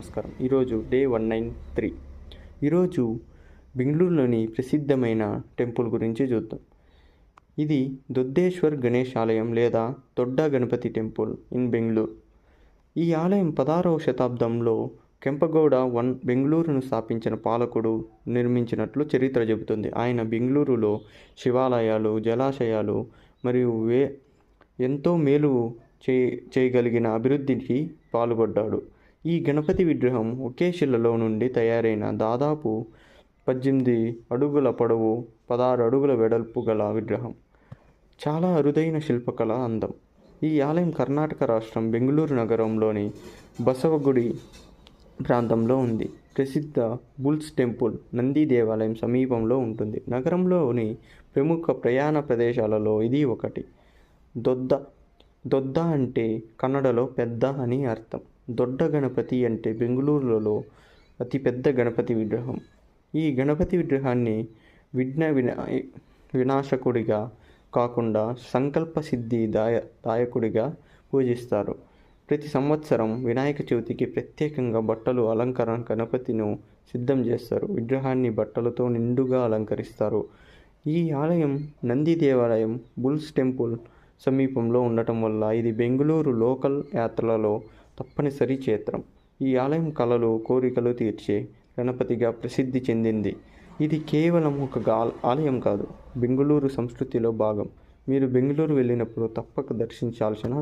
నమస్కారం. ఈరోజు డే 193. ఈరోజు బెంగళూరులోని ప్రసిద్ధమైన టెంపుల్ గురించి చూద్దాం. ఇది దొద్దేశ్వర్ గణేష్ ఆలయం లేదా దొడ్డ గణపతి టెంపుల్ ఇన్ బెంగళూరు. ఈ ఆలయం 16వ శతాబ్దంలో కెంపగౌడ బెంగళూరును స్థాపించిన పాలకుడు నిర్మించినట్లు చరిత్ర చెబుతుంది. ఆయన బెంగళూరులో శివాలయాలు, జలాశయాలు మరియు ఎంతో మేలు చేయగలిగిన అభివృద్ధికి పాల్గొడ్డాడు. ఈ గణపతి విగ్రహం ఒకే శిలలో నుండి తయారైన దాదాపు 18 అడుగుల పొడవు, 16 అడుగుల వెడల్పు గల విగ్రహం. చాలా అరుదైన శిల్పకళ అందం. ఈ ఆలయం కర్ణాటక రాష్ట్రం బెంగళూరు నగరంలోని బసవగుడి ప్రాంతంలో ఉంది. ప్రసిద్ధ బుల్స్ టెంపుల్, నంది దేవాలయం సమీపంలో ఉంటుంది. నగరంలోని ప్రముఖ ప్రయాణ ప్రదేశాలలో ఇది ఒకటి. దొద్ద అంటే కన్నడలో పెద్ద అని అర్థం. దొడ్డ గణపతి అంటే బెంగళూరులో అతిపెద్ద గణపతి విగ్రహం. ఈ గణపతి విగ్రహాన్ని వినాశకుడిగా కాకుండా సంకల్ప సిద్ధి దాయకుడిగా పూజిస్తారు. ప్రతి సంవత్సరం వినాయక చవితికి ప్రత్యేకంగా బట్టలు అలంకరణ గణపతిను సిద్ధం చేస్తారు. విగ్రహాన్ని బట్టలతో నిండుగా అలంకరిస్తారు. ఈ ఆలయం నంది దేవాలయం, బుల్స్ టెంపుల్ సమీపంలో ఉండటం వల్ల ఇది బెంగళూరు లోకల్ యాత్రలలో తప్పనిసరి క్షేత్రం. ఈ ఆలయం కళలు, కోరికలు తీర్చే గణపతిగా ప్రసిద్ధి చెందింది. ఇది కేవలం ఒక ఆలయం కాదు, బెంగళూరు సంస్కృతిలో భాగం. మీరు బెంగళూరు వెళ్ళినప్పుడు తప్పక దర్శించాల్సిన